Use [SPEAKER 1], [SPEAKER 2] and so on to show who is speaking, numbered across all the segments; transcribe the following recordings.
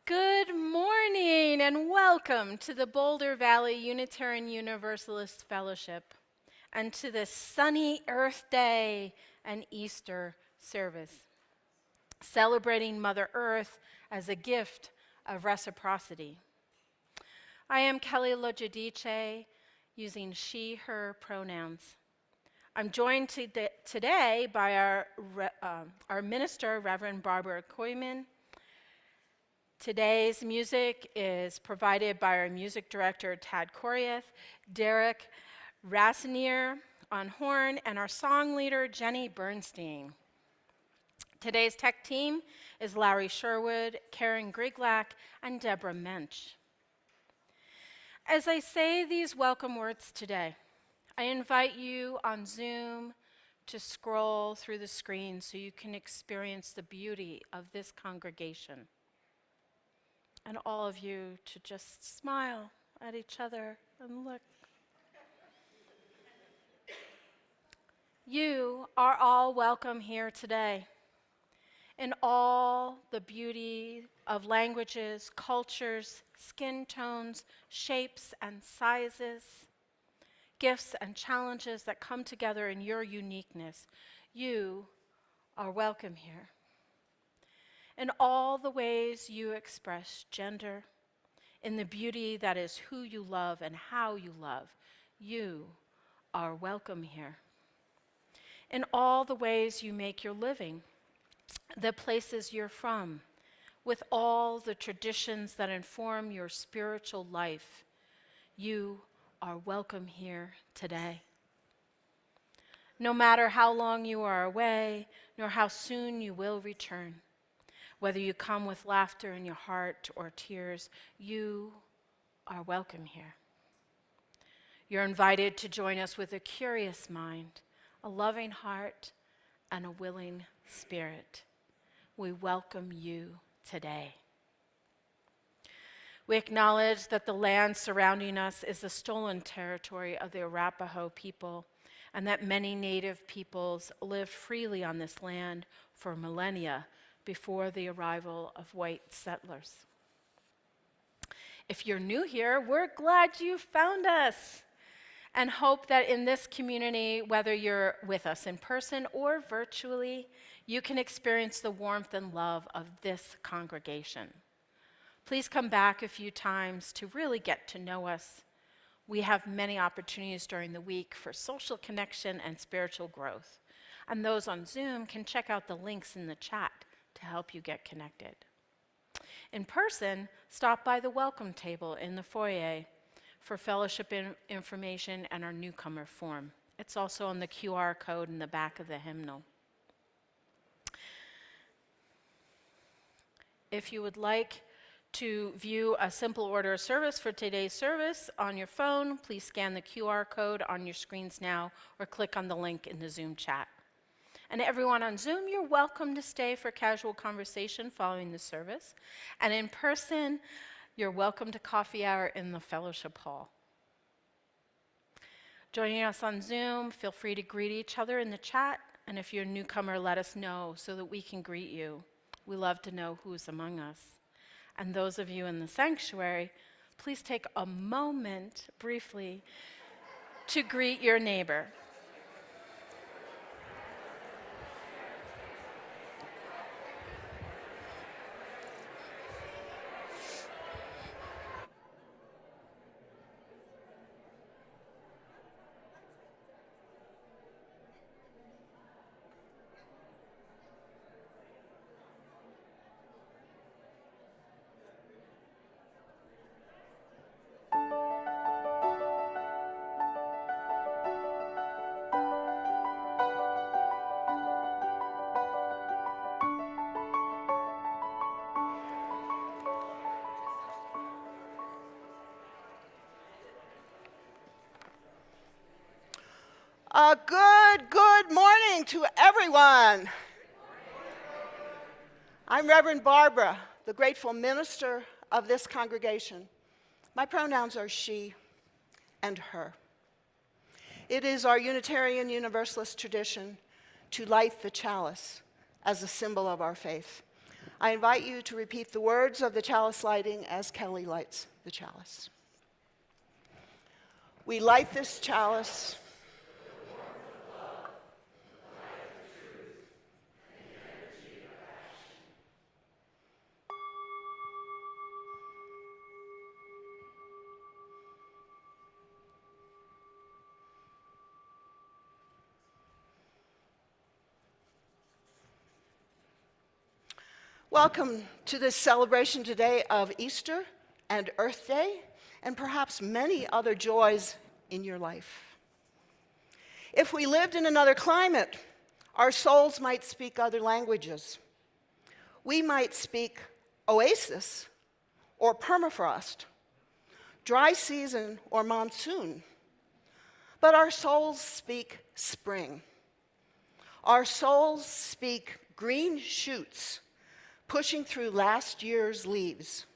[SPEAKER 1] Good morning and welcome to the Boulder Valley Unitarian Universalist Fellowship and to this sunny Earth Day and Easter service, celebrating Mother Earth as a gift of reciprocity. I am Kelly Lojadice, using she, her pronouns. I'm joined today by our minister, Reverend Barbara Koyman. Today's music is provided by our music director, Tad Koriath, Derek Rassinier on horn, and our song leader, Jenny Bernstein. Today's tech team is Larry Sherwood, Karen Griglak, and Deborah Mensch. As I say these welcome words today, I invite you on Zoom to scroll through the screen so you can experience the beauty of this congregation. And all of you to just smile at each other and look. You are all welcome here today in all the beauty of languages, cultures, skin tones, shapes and sizes, gifts and challenges that come together in your uniqueness. You are welcome here. In all the ways you express gender, in the beauty that is who you love and how you love, you are welcome here. In all the ways you make your living, the places you're from, with all the traditions that inform your spiritual life, you are welcome here today. No matter how long you are away, nor how soon you will return, whether you come with laughter in your heart or tears, you are welcome here. You're invited to join us with a curious mind, a loving heart, and a willing spirit. We welcome you today. We acknowledge that the land surrounding us is the stolen territory of the Arapaho people, and that many native peoples lived freely on this land for millennia before the arrival of white settlers. If you're new here, we're glad you found us and hope that in this community, whether you're with us in person or virtually, you can experience the warmth and love of this congregation. Please come back a few times to really get to know us. We have many opportunities during the week for social connection and spiritual growth. And those on Zoom can check out the links in the chat to help you get connected. In person, stop by the welcome table in the foyer for fellowship information and our newcomer form. It's also on the QR code in the back of the hymnal. If you would like to view a simple order of service for today's service on your phone, please scan the QR code on your screens now or click on the link in the Zoom chat. And everyone on Zoom, you're welcome to stay for casual conversation following the service. And in person, you're welcome to coffee hour in the fellowship hall. Joining us on Zoom, feel free to greet each other in the chat. And if you're a newcomer, let us know so that we can greet you. We love to know who's among us. And those of you in the sanctuary, please take a moment briefly to greet your neighbor.
[SPEAKER 2] Good morning to everyone. I'm Reverend Barbara, the grateful minister of this congregation. My pronouns are she and her. It is our Unitarian Universalist tradition to light the chalice as a symbol of our faith. I invite you to repeat the words of the chalice lighting as Kelly lights the chalice. We light this chalice Welcome to this celebration today of Easter and Earth Day, and perhaps many other joys in your life. If we lived in another climate, our souls might speak other languages. We might speak oasis or permafrost, dry season or monsoon, but our souls speak spring. Our souls speak green shoots pushing through last year's leaves.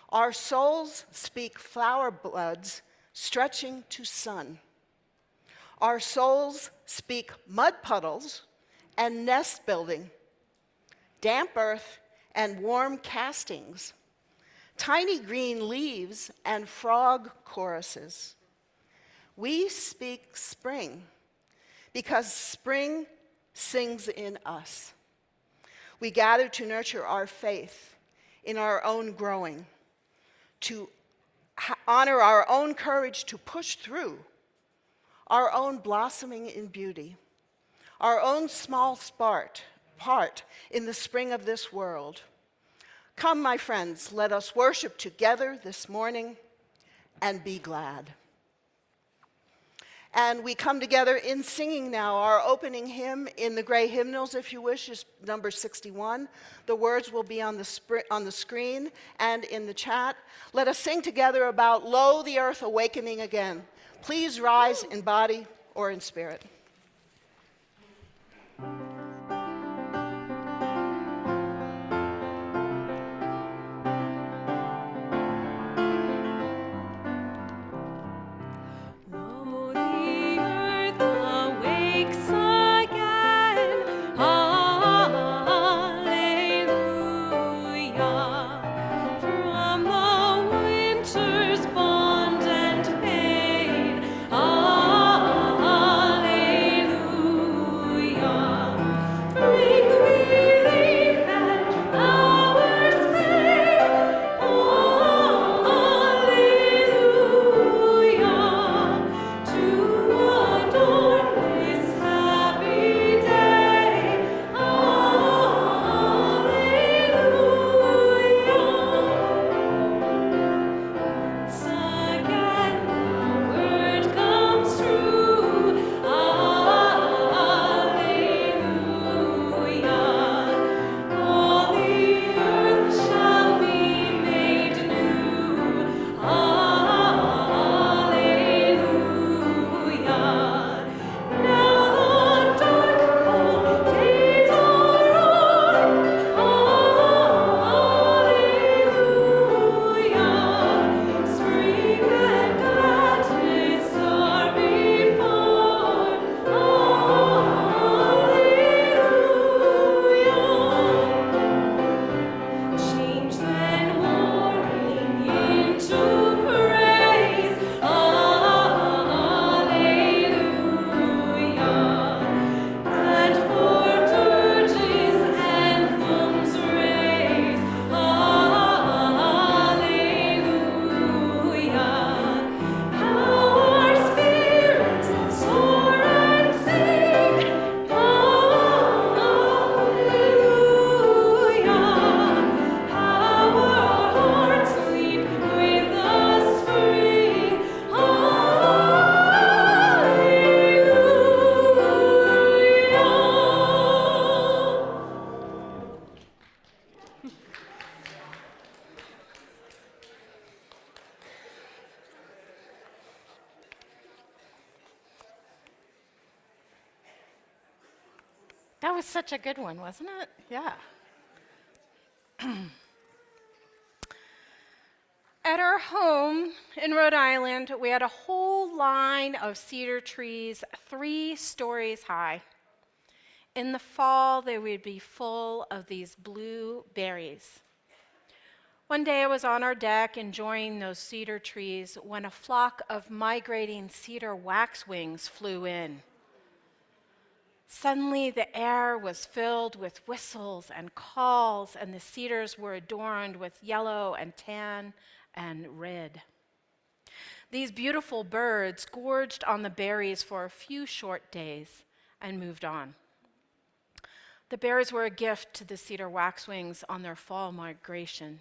[SPEAKER 2] Our souls speak flower buds stretching to sun. Our souls speak mud puddles and nest building, damp earth and warm castings, tiny green leaves and frog choruses. We speak spring because spring sings in us. We gather to nurture our faith in our own growing, to honor our own courage to push through, our own blossoming in beauty, our own small part in the spring of this world. Come, my friends, let us worship together this morning and be glad. And we come together in singing now. Our opening hymn in the gray hymnals, if you wish, is number 61. The words will be on the screen and in the chat. Let us sing together about "Lo, the earth awakening again." Please rise in body or in spirit.
[SPEAKER 1] That was such a good one, wasn't it? Yeah. At our home in Rhode Island, we had a whole line of cedar trees 3 stories high. in the fall, they would be full of these blue berries. One day I was on our deck enjoying those cedar trees when a flock of migrating cedar waxwings flew in. Suddenly the air was filled with whistles and calls, and the cedars were adorned with yellow and tan and red. These beautiful birds gorged on the berries for a few short days and moved on. The berries were a gift to the cedar waxwings on their fall migration.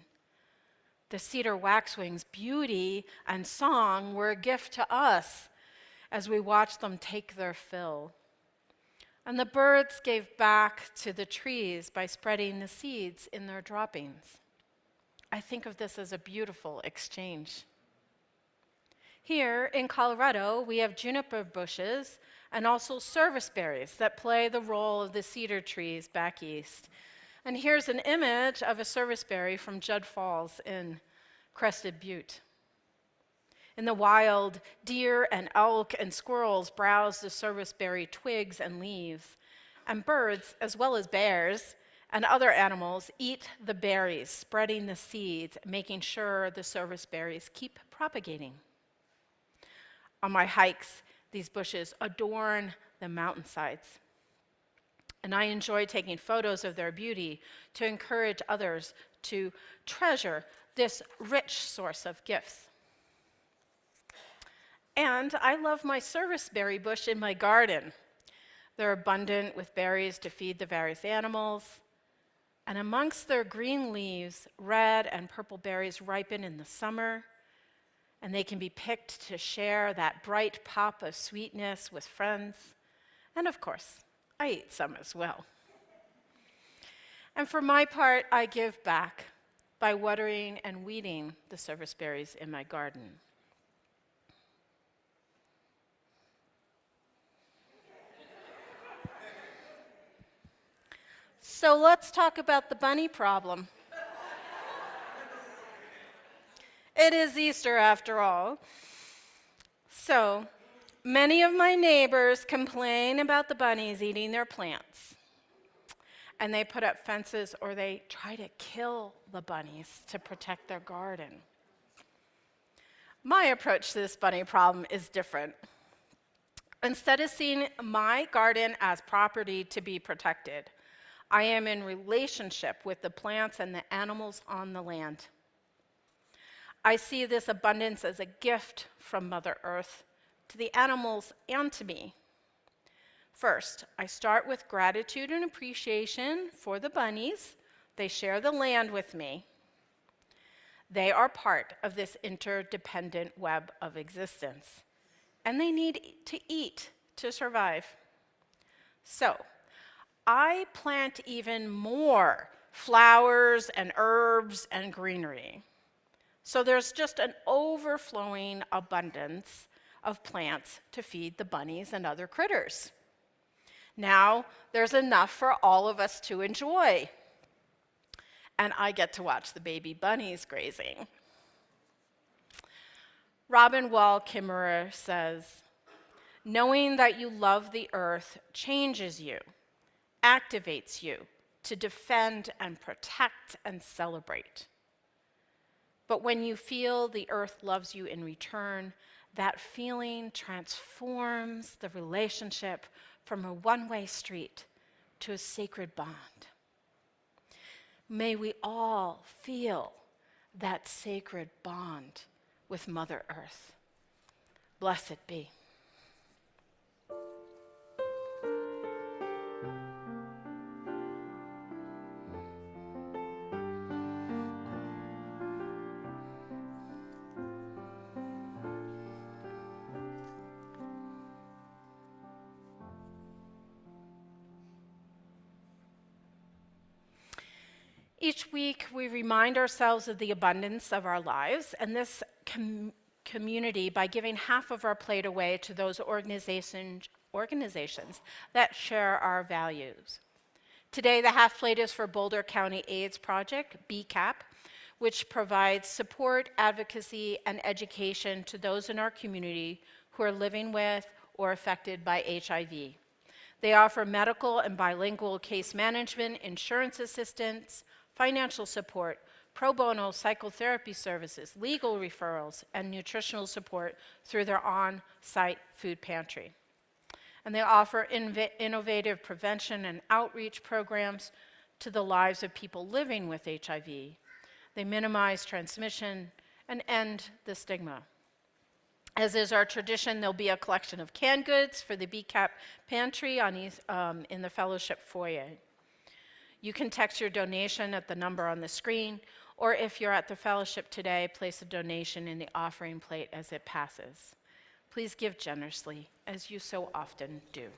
[SPEAKER 1] The cedar waxwings' beauty and song were a gift to us as we watched them take their fill. And the birds gave back to the trees by spreading the seeds in their droppings. I think of this as a beautiful exchange. Here in Colorado, we have juniper bushes and also serviceberries that play the role of the cedar trees back east. And here's an image of a serviceberry from Judd Falls in Crested Butte. In the wild, deer and elk and squirrels browse the serviceberry twigs and leaves, and birds, as well as bears and other animals, eat the berries, spreading the seeds, making sure the serviceberries keep propagating. On my hikes, these bushes adorn the mountainsides. And I enjoy taking photos of their beauty to encourage others to treasure this rich source of gifts. And I love my serviceberry bush in my garden. They're abundant with berries to feed the various animals. And amongst their green leaves, red and purple berries ripen in the summer, and they can be picked to share that bright pop of sweetness with friends. And of course, I eat some as well. And for my part, I give back by watering and weeding the serviceberries in my garden. So let's talk about the bunny problem. It is Easter after all. So many of my neighbors complain about the bunnies eating their plants. And they put up fences or they try to kill the bunnies to protect their garden. My approach to this bunny problem is different. Instead of seeing my garden as property to be protected, I am in relationship with the plants and the animals on the land. I see this abundance as a gift from Mother Earth to the animals and to me. First, I start with gratitude and appreciation for the bunnies. They share the land with me. They are part of this interdependent web of existence, and they need to eat to survive. So, I plant even more flowers and herbs and greenery. So there's just an overflowing abundance of plants to feed the bunnies and other critters. Now there's enough for all of us to enjoy. And I get to watch the baby bunnies grazing. Robin Wall Kimmerer says, "Knowing that you love the earth changes you, activates you to defend and protect and celebrate. But when you feel the earth loves you in return, that feeling transforms the relationship from a one-way street to a sacred bond." May we all feel that sacred bond with Mother Earth. Blessed be. Each week, we remind ourselves of the abundance of our lives and this community by giving half of our plate away to those organizations that share our values. Today, the half plate is for Boulder County AIDS Project, BCAP, which provides support, advocacy, and education to those in our community who are living with or affected by HIV. They offer medical and bilingual case management, insurance assistance, financial support, pro bono psychotherapy services, legal referrals, and nutritional support through their on-site food pantry. And they offer innovative prevention and outreach programs to the lives of people living with HIV. They minimize transmission and end the stigma. As is our tradition, there'll be a collection of canned goods for the BCAP pantry in the fellowship foyer. You can text your donation at the number on the screen, or if you're at the fellowship today, place a donation in the offering plate as it passes. Please give generously, as you so often do.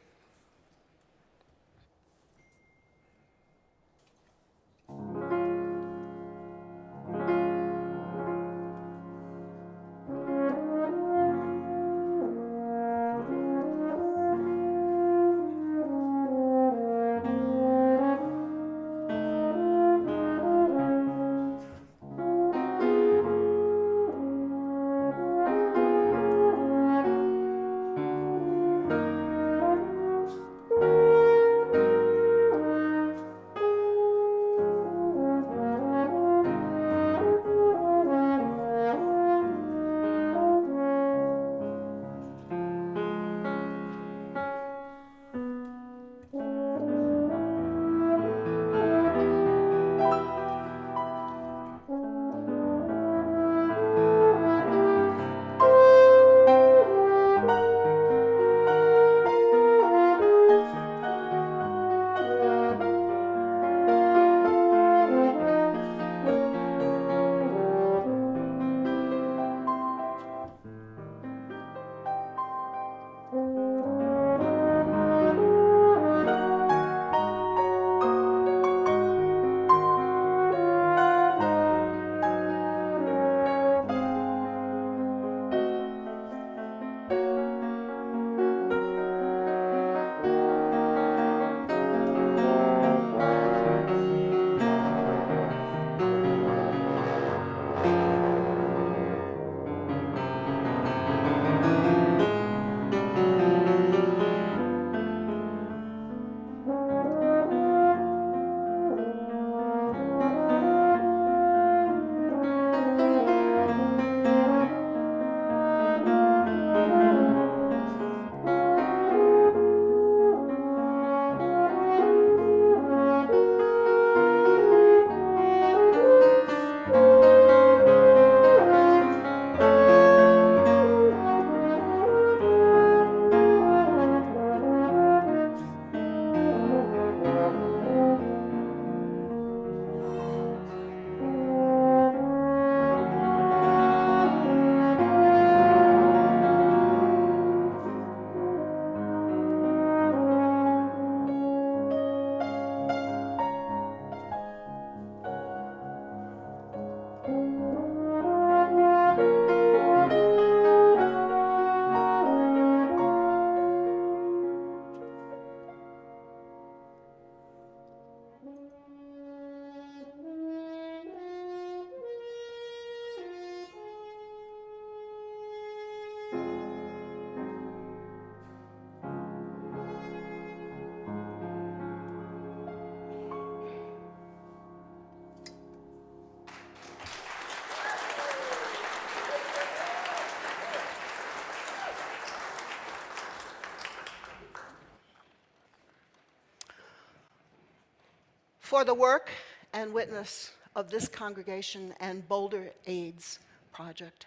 [SPEAKER 2] For the work and witness of this congregation and Boulder AIDS project,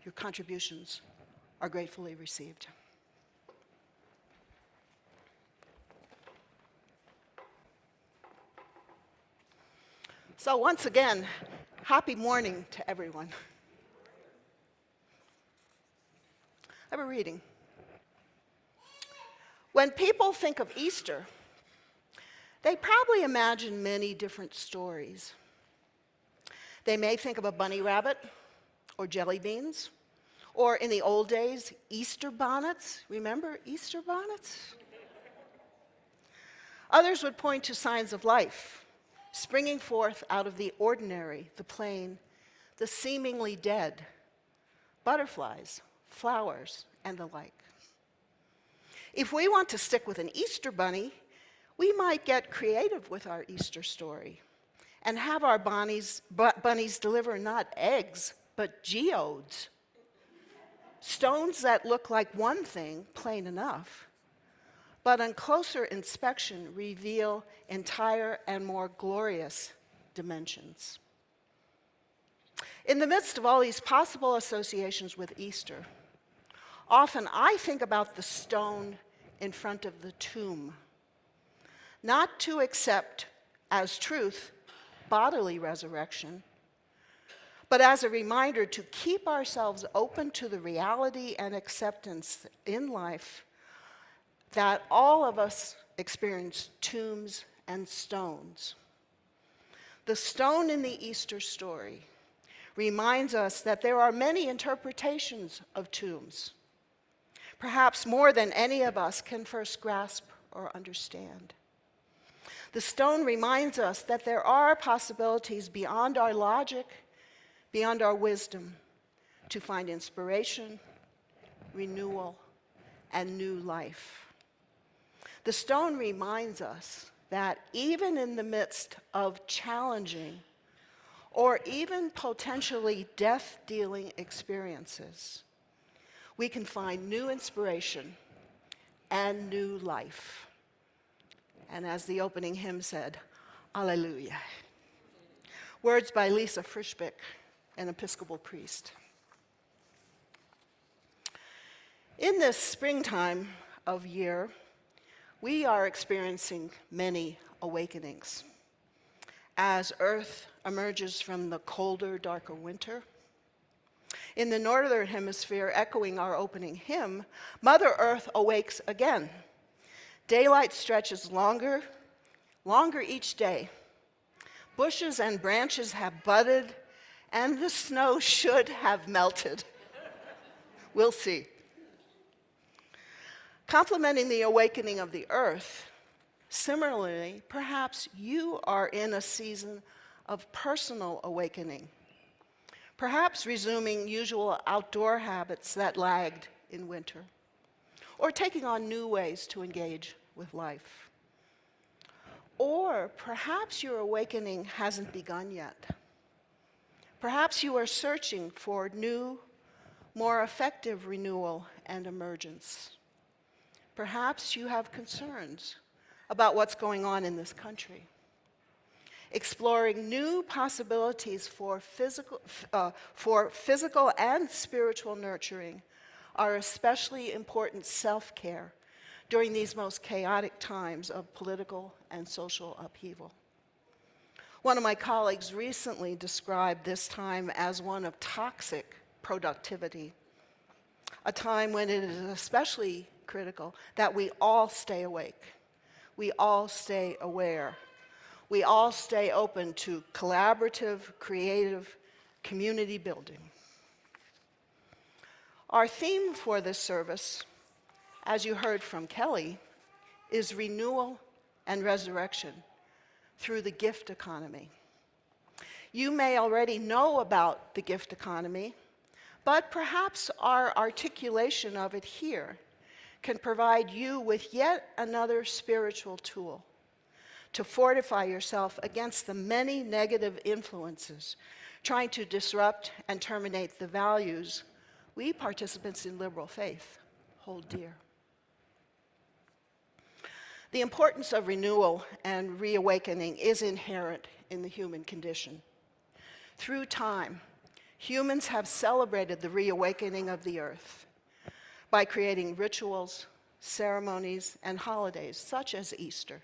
[SPEAKER 2] your contributions are gratefully received. So once again, happy morning to everyone. I have a reading. When people think of Easter, they probably imagine many different stories. They may think of a bunny rabbit, or jelly beans, or in the old days, Easter bonnets. Remember Easter bonnets? Others would point to signs of life, springing forth out of the ordinary, the plain, the seemingly dead, butterflies, flowers, and the like. If we want to stick with an Easter bunny, we might get creative with our Easter story and have our bunnies deliver not eggs, but geodes. Stones that look like one thing, plain enough, but on closer inspection reveal entire and more glorious dimensions. In the midst of all these possible associations with Easter, often I think about the stone in front of the tomb, not to accept as truth bodily resurrection, but as a reminder to keep ourselves open to the reality and acceptance in life that all of us experience tombs and stones. The stone in the Easter story reminds us that there are many interpretations of tombs, perhaps more than any of us can first grasp or understand. The stone reminds us that there are possibilities beyond our logic, beyond our wisdom, to find inspiration, renewal, and new life. The stone reminds us that even in the midst of challenging or even potentially death-dealing experiences, we can find new inspiration and new life. And as the opening hymn said, Alleluia. Words by Lisa Frischbeck, an Episcopal priest. In this springtime of year, we are experiencing many awakenings. As Earth emerges from the colder, darker winter, in the northern hemisphere, echoing our opening hymn, Mother Earth awakes again. Daylight stretches longer each day. Bushes and branches have budded, and the snow should have melted. We'll see. Complementing the awakening of the earth, similarly, perhaps you are in a season of personal awakening, perhaps resuming usual outdoor habits that lagged in winter, or taking on new ways to engage with life. Or perhaps your awakening hasn't begun yet. Perhaps you are searching for new, more effective renewal and emergence. Perhaps you have concerns about what's going on in this country. Exploring new possibilities for physical and spiritual nurturing are especially important self-care during these most chaotic times of political and social upheaval. One of my colleagues recently described this time as one of toxic productivity, a time when it is especially critical that we all stay awake, we all stay aware, we all stay open to collaborative, creative community building. Our theme for this service, as you heard from Kelly, is renewal and resurrection through the gift economy. You may already know about the gift economy, but perhaps our articulation of it here can provide you with yet another spiritual tool to fortify yourself against the many negative influences trying to disrupt and terminate the values we participants in liberal faith hold dear. The importance of renewal and reawakening is inherent in the human condition. Through time, humans have celebrated the reawakening of the earth by creating rituals, ceremonies, and holidays, such as Easter.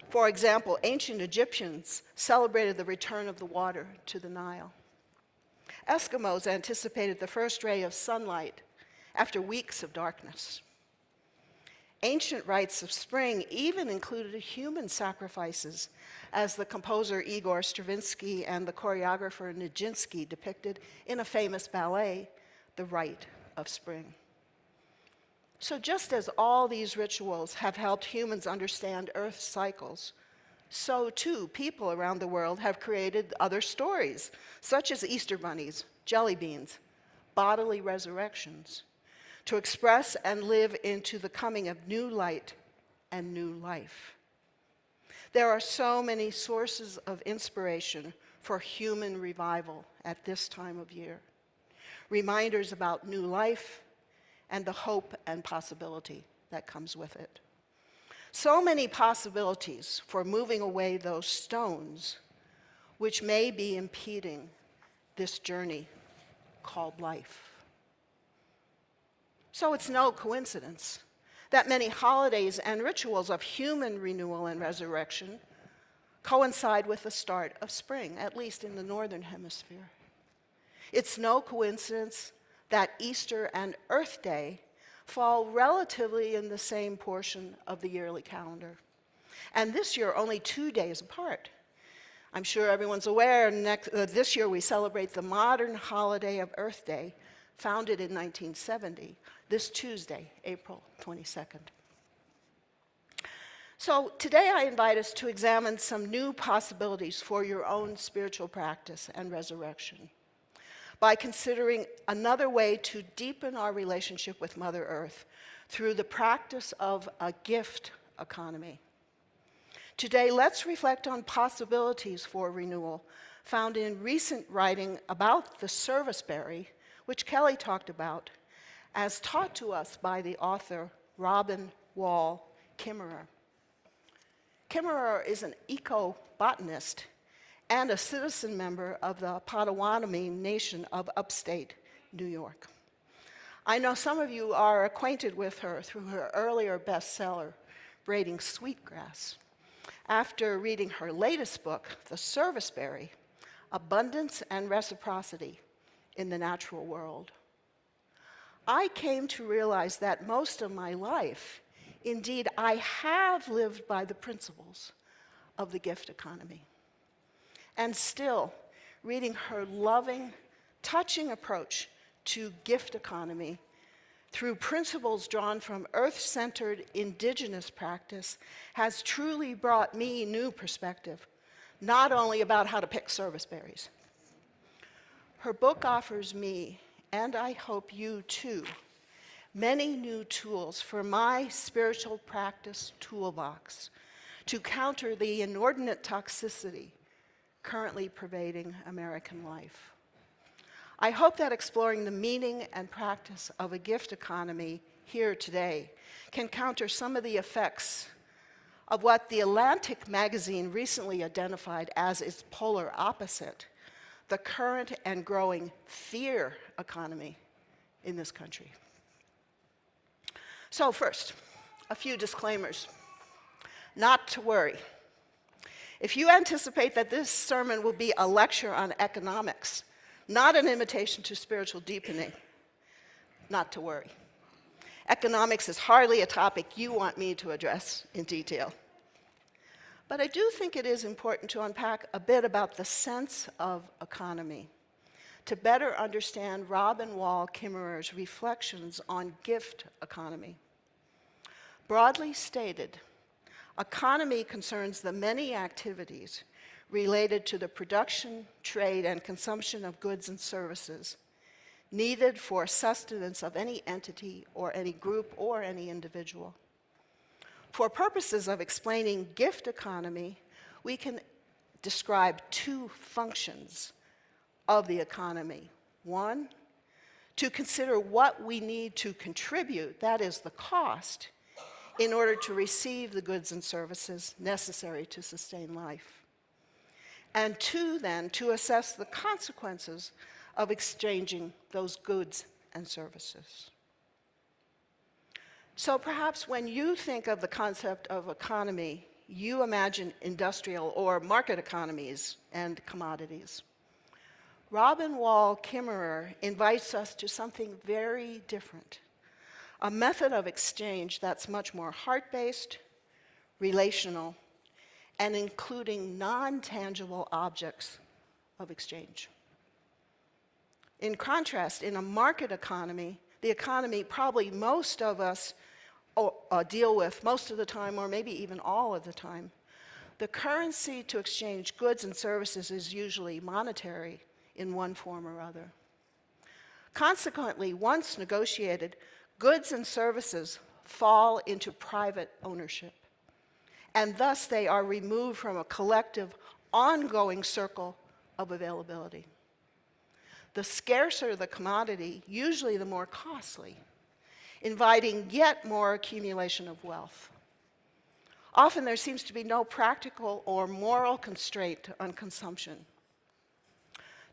[SPEAKER 2] For example, ancient Egyptians celebrated the return of the water to the Nile. Eskimos anticipated the first ray of sunlight after weeks of darkness. Ancient rites of spring even included human sacrifices, as the composer Igor Stravinsky and the choreographer Nijinsky depicted in a famous ballet, The Rite of Spring. So just as all these rituals have helped humans understand Earth's cycles, so too people around the world have created other stories, such as Easter bunnies, jelly beans, bodily resurrections, to express and live into the coming of new light and new life. There are so many sources of inspiration for human revival at this time of year. Reminders about new life and the hope and possibility that comes with it. So many possibilities for moving away those stones which may be impeding this journey called life. So it's no coincidence that many holidays and rituals of human renewal and resurrection coincide with the start of spring, at least in the northern hemisphere. It's no coincidence that Easter and Earth Day fall relatively in the same portion of the yearly calendar. And this year, only 2 days apart. I'm sure everyone's aware, this year we celebrate the modern holiday of Earth Day, founded in 1970, this Tuesday, April 22nd. So today I invite us to examine some new possibilities for your own spiritual practice and resurrection by considering another way to deepen our relationship with Mother Earth through the practice of a gift economy. Today, let's reflect on possibilities for renewal found in recent writing about the service berry, which Kelly talked about, as taught to us by the author Robin Wall Kimmerer. Kimmerer is an ecobotanist and a citizen member of the Potawatomi Nation of upstate New York. I know some of you are acquainted with her through her earlier bestseller, Braiding Sweetgrass. After reading her latest book, The Service Berry, Abundance and Reciprocity in the Natural World, I came to realize that most of my life, indeed, I have lived by the principles of the gift economy. And still, reading her loving, touching approach to gift economy through principles drawn from earth-centered indigenous practice has truly brought me new perspective, not only about how to pick service berries. Her book offers me, and I hope you too, many new tools for my spiritual practice toolbox to counter the inordinate toxicity currently pervading American life. I hope that exploring the meaning and practice of a gift economy here today can counter some of the effects of what the Atlantic magazine recently identified as its polar opposite, the current and growing fear economy in this country. So first, a few disclaimers. Not to worry. If you anticipate that this sermon will be a lecture on economics, not an invitation to spiritual deepening, not to worry. Economics is hardly a topic you want me to address in detail. But I do think it is important to unpack a bit about the sense of economy, to better understand Robin Wall Kimmerer's reflections on gift economy. Broadly stated, economy concerns the many activities related to the production, trade, and consumption of goods and services needed for sustenance of any entity or any group or any individual. For purposes of explaining gift economy, we can describe two functions of the economy. One, to consider what we need to contribute, that is the cost, in order to receive the goods and services necessary to sustain life. And two, then, to assess the consequences of exchanging those goods and services. So perhaps when you think of the concept of economy, you imagine industrial or market economies and commodities. Robin Wall Kimmerer invites us to something very different, a method of exchange that's much more heart-based, relational, and including non-tangible objects of exchange. In contrast, in a market economy, the economy probably most of us deal with most of the time, or maybe even all of the time, the currency to exchange goods and services is usually monetary in one form or other. Consequently, once negotiated, goods and services fall into private ownership, and thus they are removed from a collective, ongoing circle of availability. The scarcer the commodity, usually the more costly, inviting yet more accumulation of wealth. Often there seems to be no practical or moral constraint on consumption.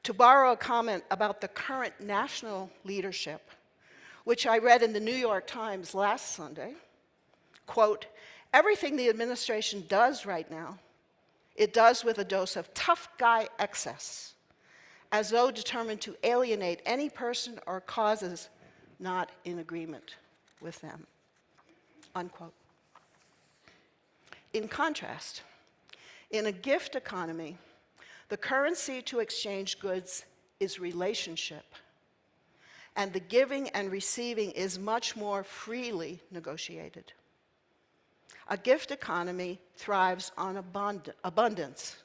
[SPEAKER 2] To borrow a comment about the current national leadership, which I read in the New York Times last Sunday, quote, "Everything the administration does right now, it does with a dose of tough guy excess, as though determined to alienate any person or causes not in agreement with them," unquote. In contrast, in a gift economy, the currency to exchange goods is relationship, and the giving and receiving is much more freely negotiated. A gift economy thrives on abundance,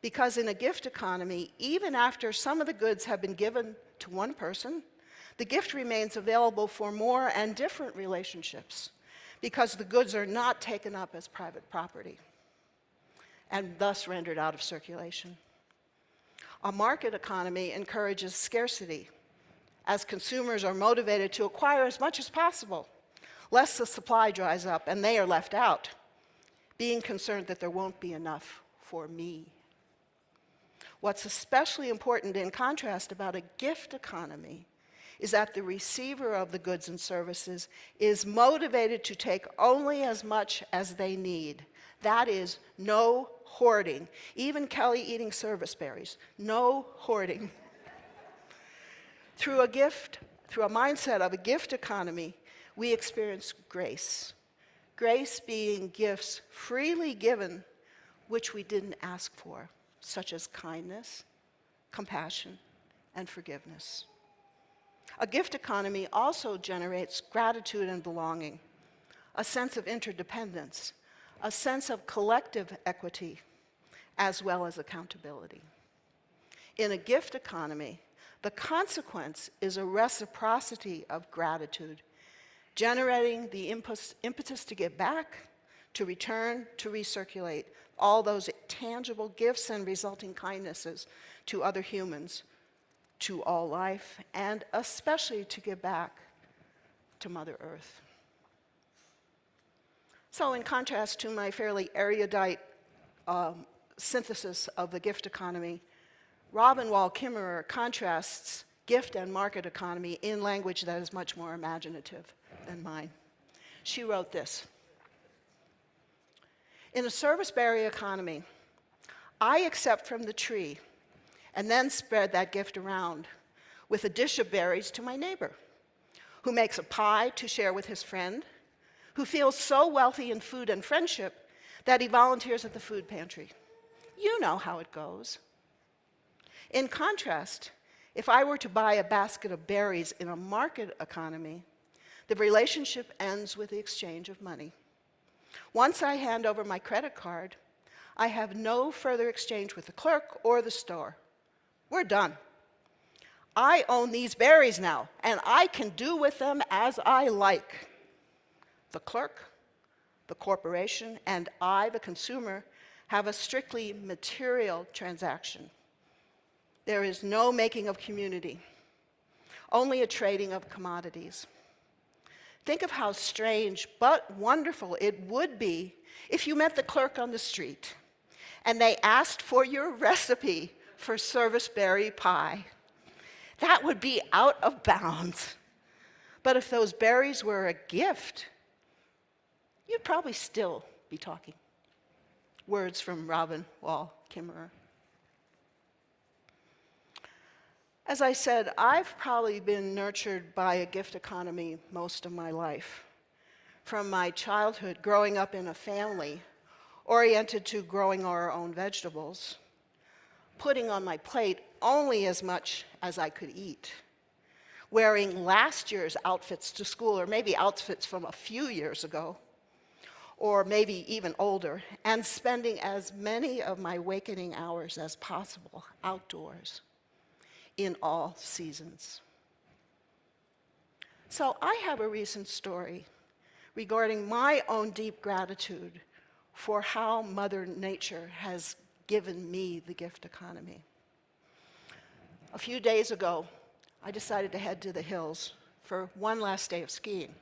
[SPEAKER 2] because in a gift economy, even after some of the goods have been given to one person, the gift remains available for more and different relationships, because the goods are not taken up as private property and thus rendered out of circulation. A market economy encourages scarcity, as consumers are motivated to acquire as much as possible, lest the supply dries up and they are left out, being concerned that there won't be enough for me. What's especially important in contrast about a gift economy is that the receiver of the goods and services is motivated to take only as much as they need. That is, no hoarding. Even Kelly eating service berries, no hoarding. Through a mindset of a gift economy, we experience grace. Grace being gifts freely given, which we didn't ask for, such as kindness, compassion, and forgiveness. A gift economy also generates gratitude and belonging, a sense of interdependence, a sense of collective equity, as well as accountability. In a gift economy, the consequence is a reciprocity of gratitude, generating the impetus to give back, to return, to recirculate all those tangible gifts and resulting kindnesses to other humans, to all life, and especially to give back to Mother Earth. So in contrast to my fairly erudite synthesis of the gift economy, Robin Wall Kimmerer contrasts gift and market economy in language that is much more imaginative than mine. She wrote this: "In a service-berry economy, I accept from the tree and then spread that gift around with a dish of berries to my neighbor, who makes a pie to share with his friend, who feels so wealthy in food and friendship that he volunteers at the food pantry. You know how it goes. In contrast, if I were to buy a basket of berries in a market economy, the relationship ends with the exchange of money. Once I hand over my credit card, I have no further exchange with the clerk or the store. We're done. I own these berries now, and I can do with them as I like. The clerk, the corporation, and I, the consumer, have a strictly material transaction. There is no making of community, only a trading of commodities. Think of how strange but wonderful it would be if you met the clerk on the street and they asked for your recipe for service-berry pie. That would be out of bounds. But if those berries were a gift, you'd probably still be talking." Words from Robin Wall Kimmerer. As I said, I've probably been nurtured by a gift economy most of my life. From my childhood, growing up in a family oriented to growing our own vegetables, putting on my plate only as much as I could eat, wearing last year's outfits to school, or maybe outfits from a few years ago, or maybe even older, and spending as many of my wakening hours as possible outdoors in all seasons. So I have a recent story regarding my own deep gratitude for how Mother Nature has given me the gift economy. A few days ago, I decided to head to the hills for one last day of skiing.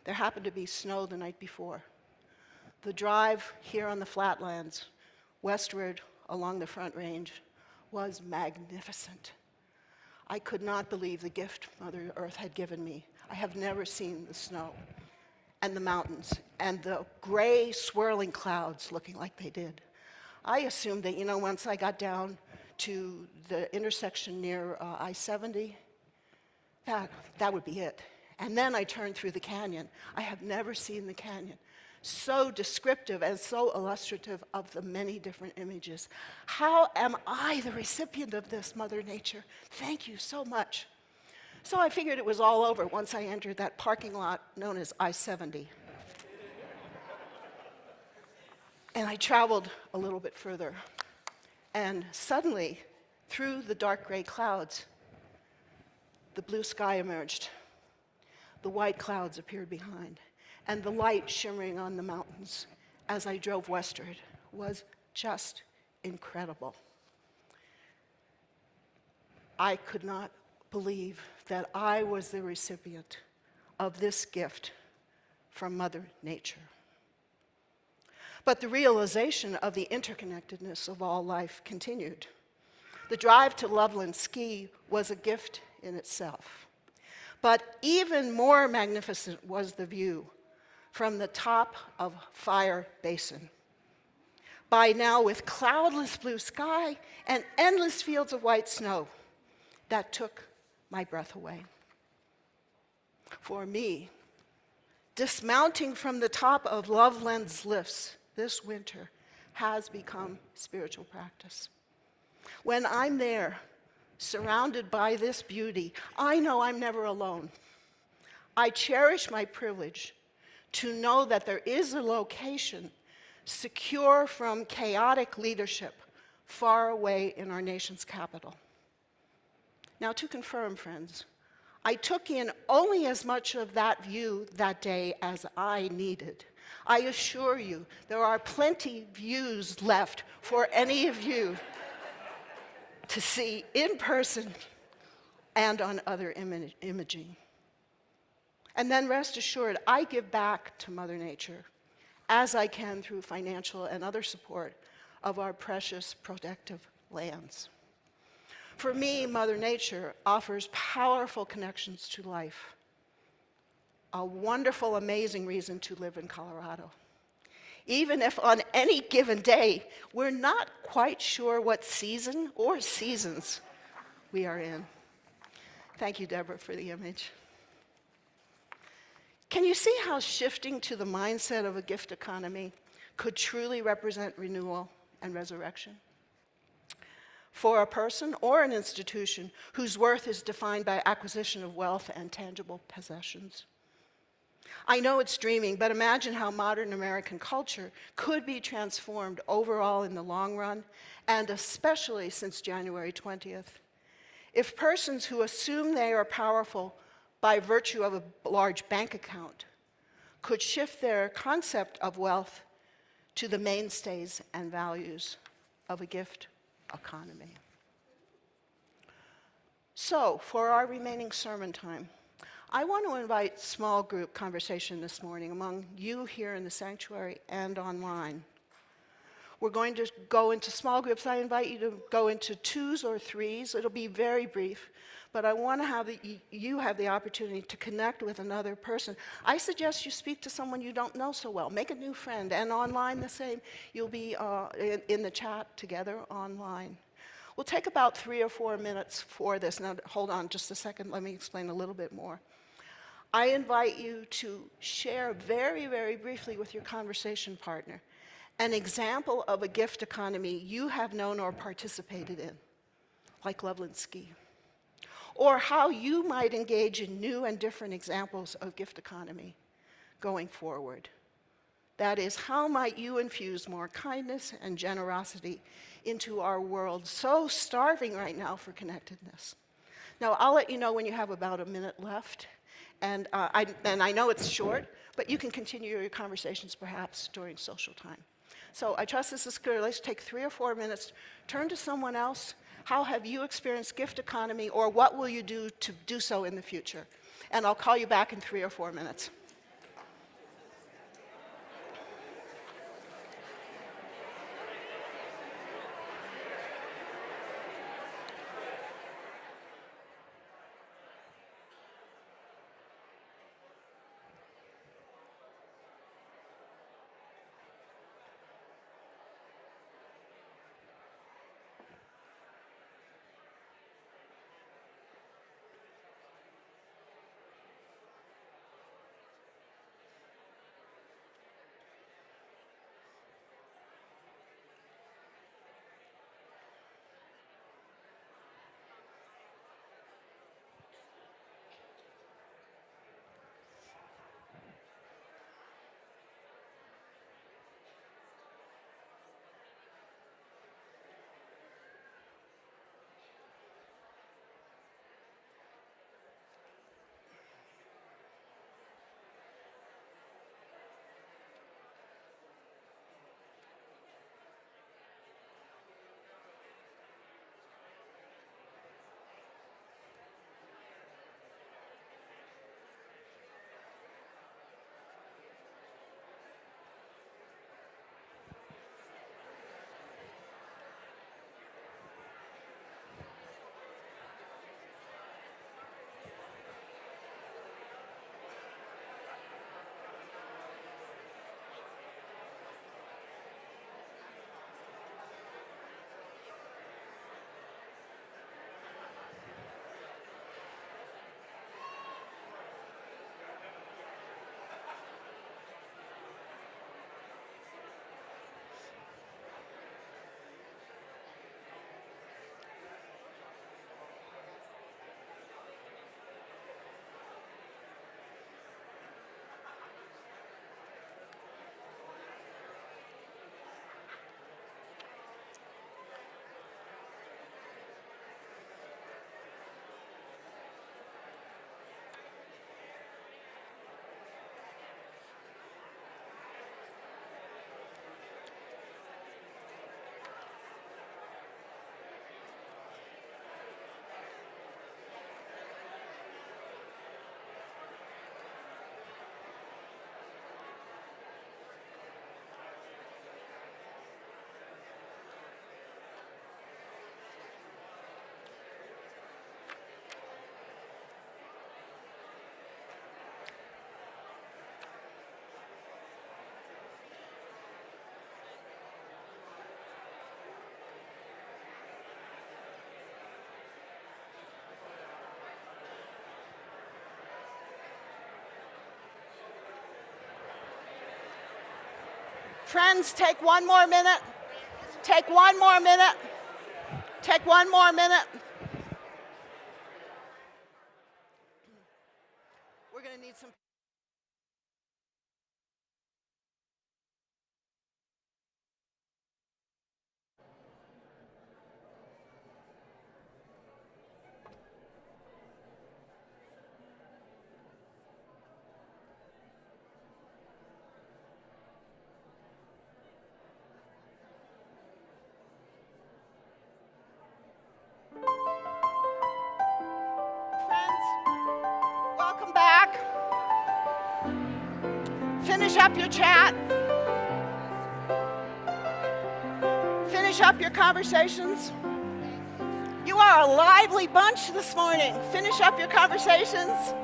[SPEAKER 2] There happened to be snow the night before. The drive here on the flatlands, westward along the Front Range, was magnificent. I could not believe the gift Mother Earth had given me. I have never seen the snow and the mountains and the gray swirling clouds looking like they did. I assumed that, once I got down to the intersection near I-70, that would be it. And then I turned through the canyon. I have never seen the canyon. So descriptive and so illustrative of the many different images. How am I the recipient of this, Mother Nature? Thank you so much. So I figured it was all over once I entered that parking lot known as I-70. And I traveled a little bit further. And suddenly, through the dark gray clouds, the blue sky emerged. The white clouds appeared behind. And the light shimmering on the mountains as I drove westward was just incredible. I could not believe that I was the recipient of this gift from Mother Nature. But the realization of the interconnectedness of all life continued. The drive to Loveland Ski was a gift in itself. But even more magnificent was the view from the top of Fire Basin. By now, with cloudless blue sky and endless fields of white snow, that took my breath away. For me, dismounting from the top of Loveland's lifts this winter has become spiritual practice. When I'm there, surrounded by this beauty, I know I'm never alone. I cherish my privilege to know that there is a location secure from chaotic leadership far away in our nation's capital. Now, to confirm, friends, I took in only as much of that view that day as I needed. I assure you, there are plenty views left for any of you to see in person and on other imaging. And then rest assured, I give back to Mother Nature as I can through financial and other support of our precious protective lands. For me, Mother Nature offers powerful connections to life, a wonderful, amazing reason to live in Colorado. Even if on any given day, we're not quite sure what season or seasons we are in. Thank you, Deborah, for the image. Can you see how shifting to the mindset of a gift economy could truly represent renewal and resurrection? For a person or an institution whose worth is defined by acquisition of wealth and tangible possessions. I know it's dreaming, but imagine how modern American culture could be transformed overall in the long run, and especially since January 20th. If persons who assume they are powerful by virtue of a large bank account could shift their concept of wealth to the mainstays and values of a gift economy. So, for our remaining sermon time, I want to invite small group conversation this morning among you here in the sanctuary and online. We're going to go into small groups. I invite you to go into 2s or 3s. It'll be very brief, but I want to have you have the opportunity to connect with another person. I suggest you speak to someone you don't know so well. Make a new friend, and online the same. You'll be in the chat together online. We'll take about 3 or 4 minutes for this. Now, hold on just a second. Let me explain a little bit more. I invite you to share very, very briefly with your conversation partner an example of a gift economy you have known or participated in, like Loveland Ski, or how you might engage in new and different examples of gift economy going forward. That is, how might you infuse more kindness and generosity into our world so starving right now for connectedness? Now, I'll let you know when you have about a minute left, And I know it's short, but you can continue your conversations perhaps during social time. So I trust this is clear. Let's take 3 or 4 minutes. Turn to someone else. How have you experienced gift economy, or what will you do to do so in the future? And I'll call you back in 3 or 4 minutes. Friends, take 1 more minute. Take 1 more minute. Take 1 more minute. We're going to need some. Friends, welcome back. Finish up your chat. Finish up your conversations. You are a lively bunch this morning. Finish up your conversations.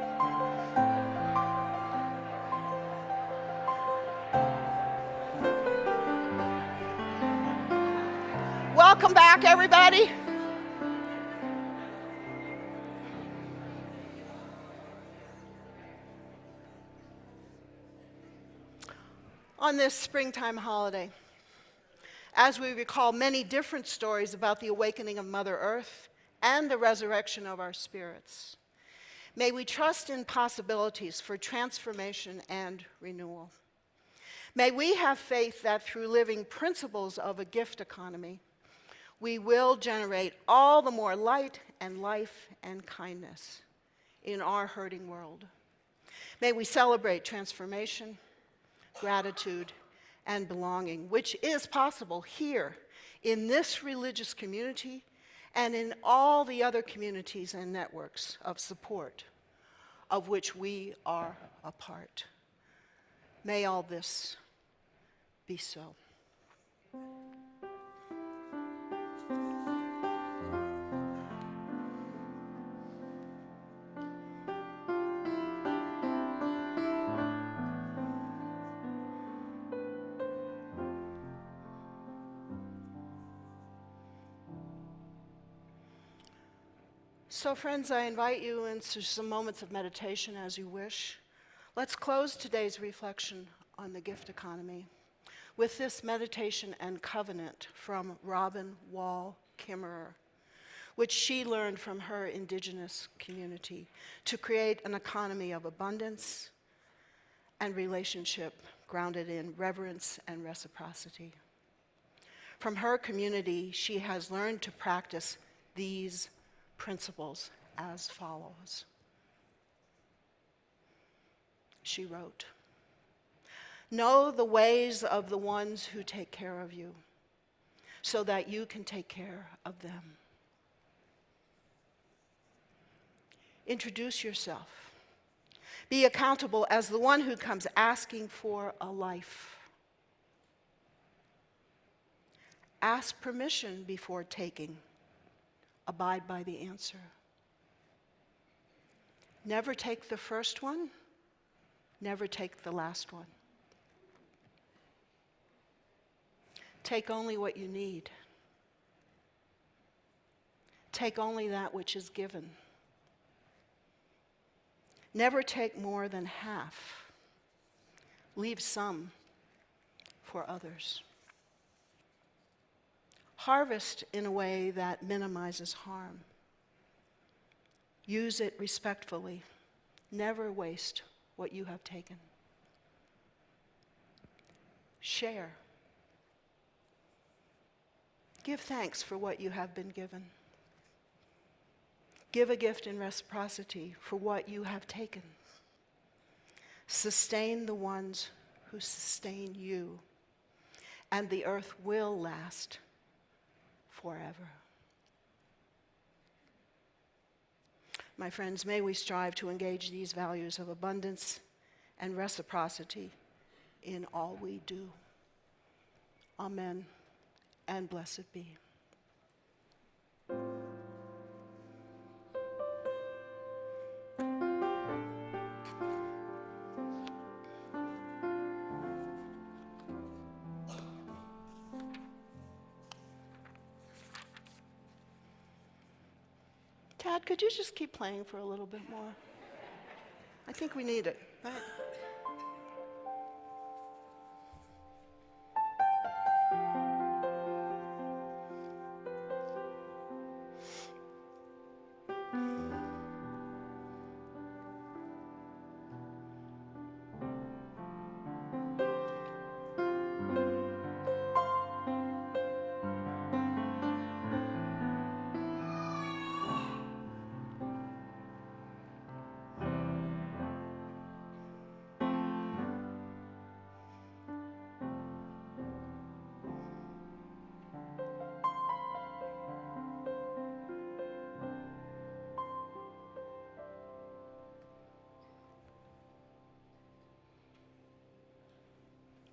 [SPEAKER 2] Welcome back, everybody. On this springtime holiday, as we recall many different stories about the awakening of Mother Earth and the resurrection of our spirits, may we trust in possibilities for transformation and renewal. May we have faith that through living principles of a gift economy, we will generate all the more light and life and kindness in our hurting world. May we celebrate transformation, gratitude, and belonging, which is possible here in this religious community and in all the other communities and networks of support of which we are a part. May all this be so. So friends, I invite you into some moments of meditation as you wish. Let's close today's reflection on the gift economy with this meditation and covenant from Robin Wall Kimmerer, which she learned from her indigenous community to create an economy of abundance and relationship grounded in reverence and reciprocity. From her community, she has learned to practice these principles as follows. She wrote, "Know the ways of the ones who take care of you, so that you can take care of them. Introduce yourself. Be accountable as the one who comes asking for a life. Ask permission before taking. Abide by the answer. Never take the first one, never take the last one. Take only what you need. Take only that which is given. Never take more than half. Leave some for others. Harvest in a way that minimizes harm. Use it respectfully. Never waste what you have taken. Share. Give thanks for what you have been given. Give a gift in reciprocity for what you have taken. Sustain the ones who sustain you, and the earth will last forever. My friends, may we strive to engage these values of abundance and reciprocity in all we do. Amen, and blessed be. Tad, could you just keep playing for a little bit more? I think we need it, right?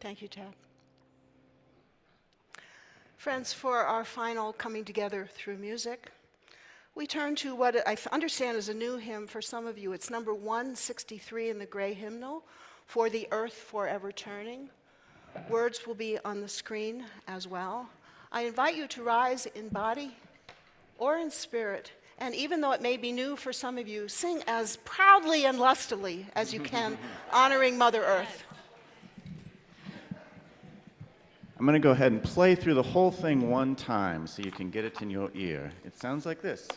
[SPEAKER 2] Thank you, Tad. Friends, for our final coming together through music, we turn to what I understand is a new hymn for some of you. It's number 163 in the gray hymnal, For the Earth Forever Turning. Words will be on the screen as well. I invite you to rise in body or in spirit, and even though it may be new for some of you, sing as proudly and lustily as you can, honoring Mother Earth.
[SPEAKER 3] I'm going to go ahead and play through the whole thing one time so you can get it in your ear. It sounds like this.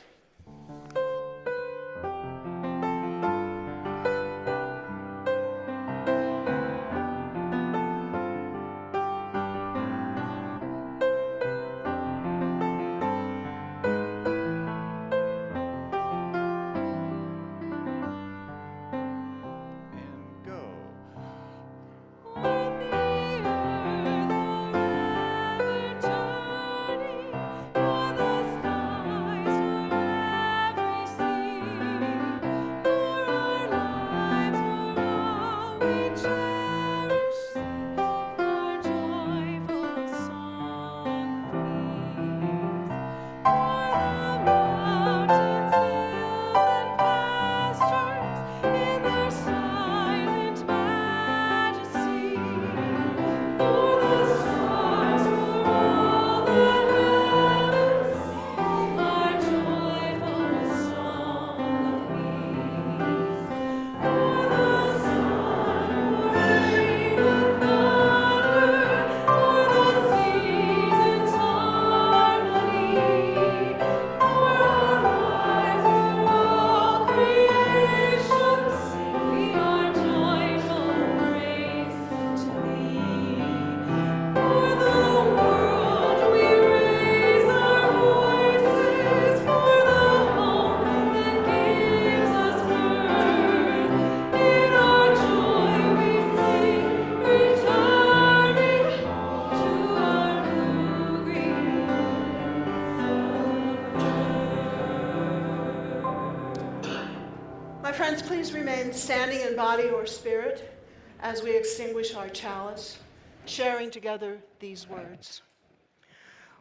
[SPEAKER 2] friends, please remain standing in body or spirit as we extinguish our chalice, sharing together these words.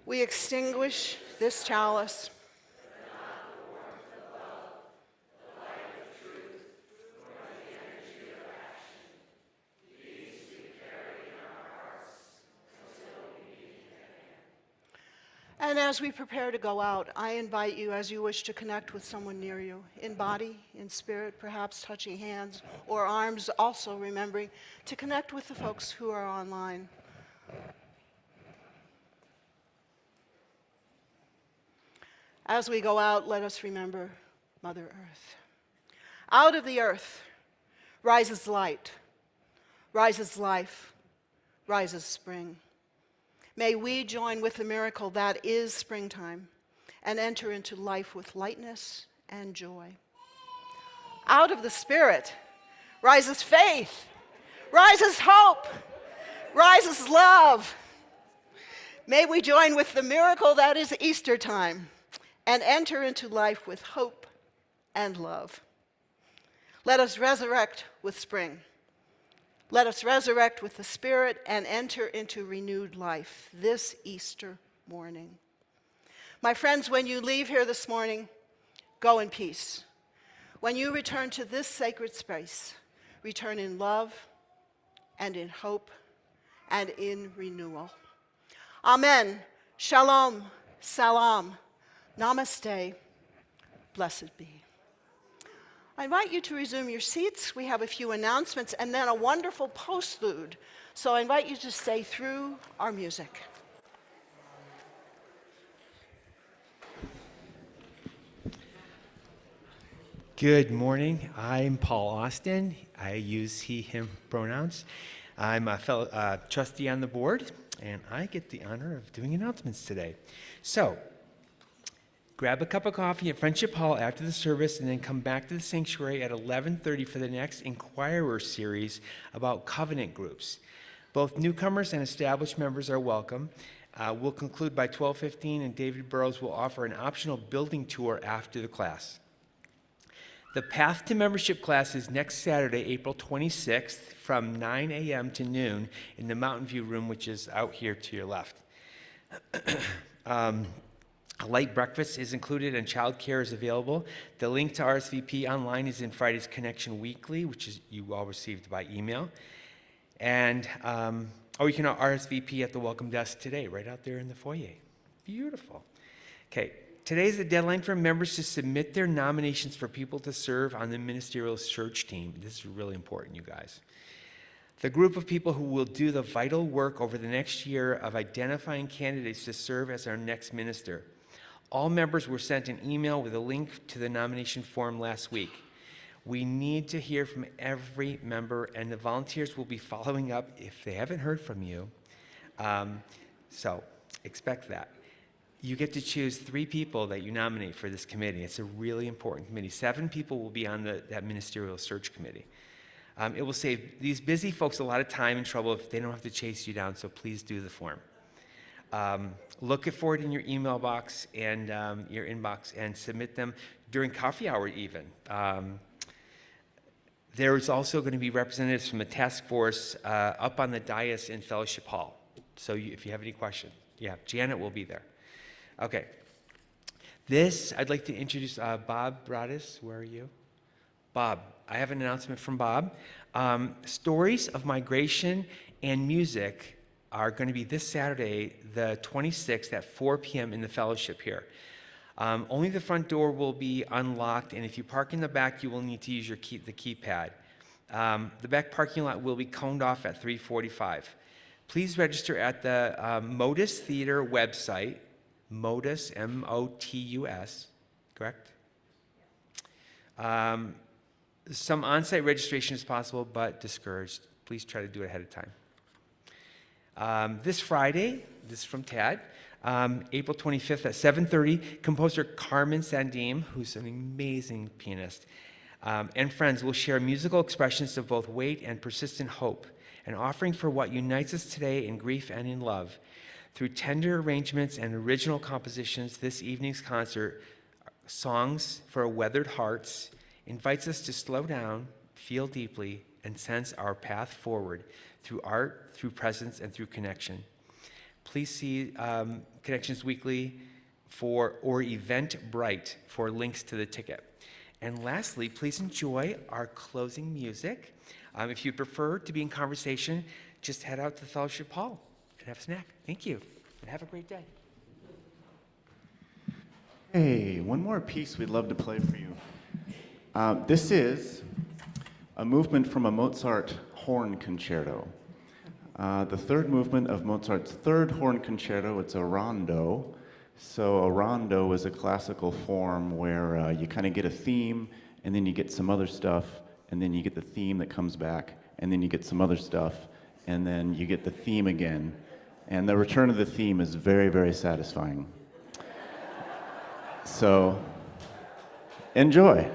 [SPEAKER 2] We extinguish this chalice And as we prepare to go out, I invite you, as you wish, to connect with someone near you, in body, in spirit, perhaps touching hands or arms, also remembering to connect with the folks who are online. As we go out, let us remember Mother Earth. Out of the earth rises light, rises life, rises spring. May we join with the miracle that is springtime and enter into life with lightness and joy. Out of the Spirit rises faith, rises hope, rises love. May we join with the miracle that is Easter time and enter into life with hope and love. Let us resurrect with spring. Let us resurrect with the Spirit and enter into renewed life this Easter morning. My friends, when you leave here this morning, go in peace. When you return to this sacred space, return in love and in hope and in renewal. Amen. Shalom. Salam. Namaste. Blessed be. I invite you to resume your seats. We have a few announcements and then a wonderful postlude. So I invite you to stay through our music.
[SPEAKER 4] Good morning. I'm Paul Austin. I use he, him pronouns. I'm a fellow trustee on the board, and I get the honor of doing announcements today. So, grab a cup of coffee at Friendship Hall after the service, and then come back to the sanctuary at 11:30 for the next Inquirer series about covenant groups. Both newcomers and established members are welcome. We'll conclude by 12:15, and David Burrows will offer an optional building tour after the class. The Path to Membership class is next Saturday, April 26th, from 9 a.m. to noon in the Mountain View room, which is out here to your left. A light breakfast is included and childcare is available. The link to RSVP online is in Friday's Connection Weekly, which is you all received by email. And, you can RSVP at the welcome desk today, right out there in the foyer. Beautiful. Okay, today's the deadline for members to submit their nominations for people to serve on the ministerial search team. This is really important, you guys. The group of people who will do the vital work over the next year of identifying candidates to serve as our next minister. All members were sent an email with a link to the nomination form last week. We need to hear from every member, and the volunteers will be following up if they haven't heard from you. So expect that. You get to choose 3 people that you nominate for this committee. It's a really important committee. 7 people will be on that ministerial search committee. It will save these busy folks a lot of time and trouble if they don't have to chase you down, so please do the form. Look for it in your email box and your inbox and submit them during coffee hour even. There is also going to be representatives from the task force up on the dais in Fellowship Hall. So if you have any questions, Janet will be there. Okay. I'd like to introduce Bob Broadus. Where are you? Bob, I have an announcement from Bob. Stories of Migration and Music are going to be this Saturday, the 26th at 4 p.m. in the fellowship here. Only the front door will be unlocked, and if you park in the back, you will need to use the keypad. The back parking lot will be coned off at 3:45. Please register at the Modus Theater website, Modus, M-O-T-U-S, correct? Some on-site registration is possible, but discouraged. Please try to do it ahead of time. This Friday, this is from Tad, April 25th at 7:30, composer Carmen Sandim, who's an amazing pianist, and friends will share musical expressions of both weight and persistent hope, an offering for what unites us today in grief and in love. Through tender arrangements and original compositions, this evening's concert, Songs for Weathered Hearts, invites us to slow down, feel deeply, and sense our path forward through art, through presence, and through connection. Please see Connections Weekly or Eventbrite for links to the ticket. And lastly, please enjoy our closing music. If you'd prefer to be in conversation, just head out to the Fellowship Hall and have a snack. Thank you, and have a great day.
[SPEAKER 3] Hey, one more piece we'd love to play for you. This is a movement from a Mozart horn concerto. The third movement of Mozart's third horn concerto, it's a rondo. So a rondo is a classical form where you kind of get a theme, and then you get some other stuff, and then you get the theme that comes back, and then you get some other stuff, and then you get the theme again. And the return of the theme is very, very satisfying. So, enjoy.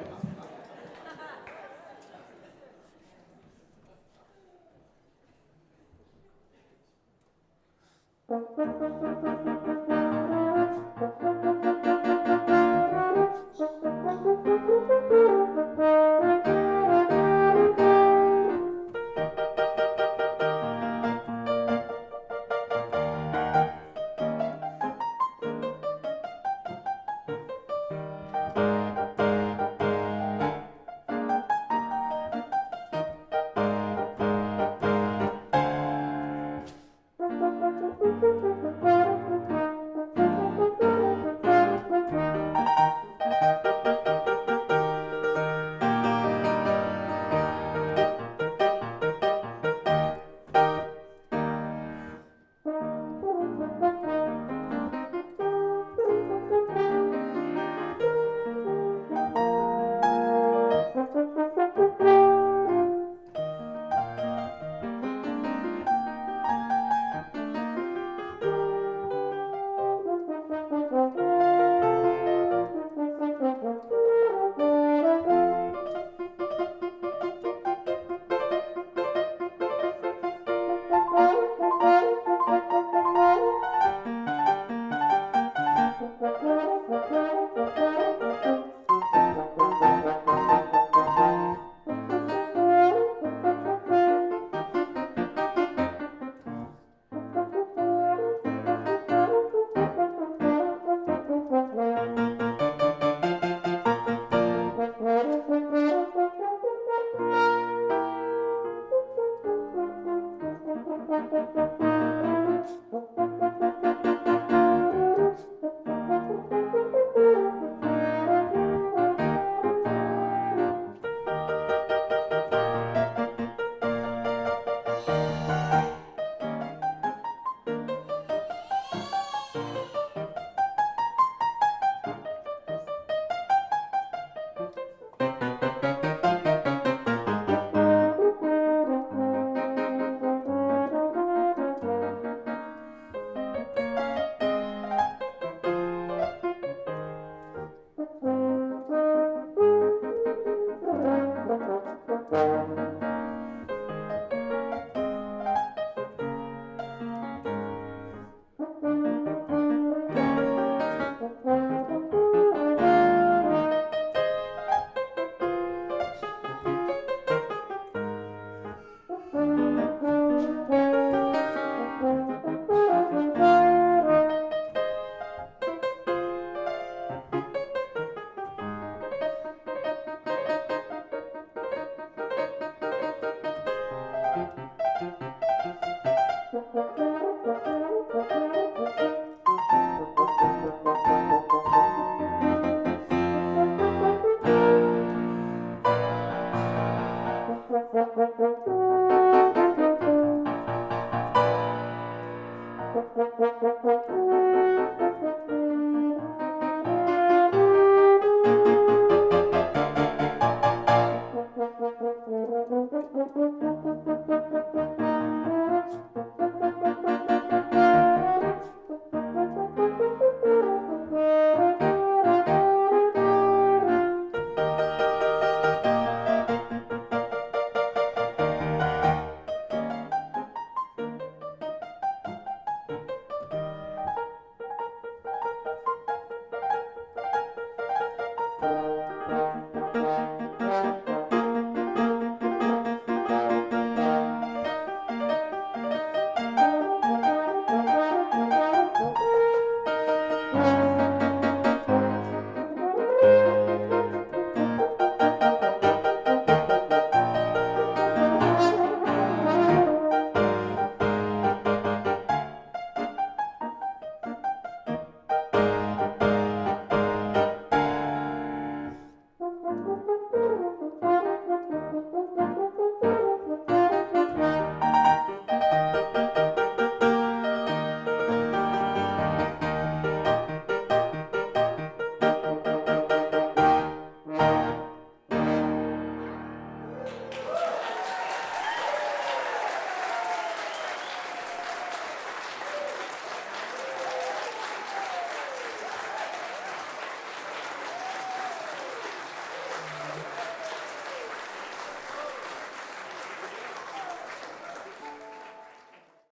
[SPEAKER 5] Thank you.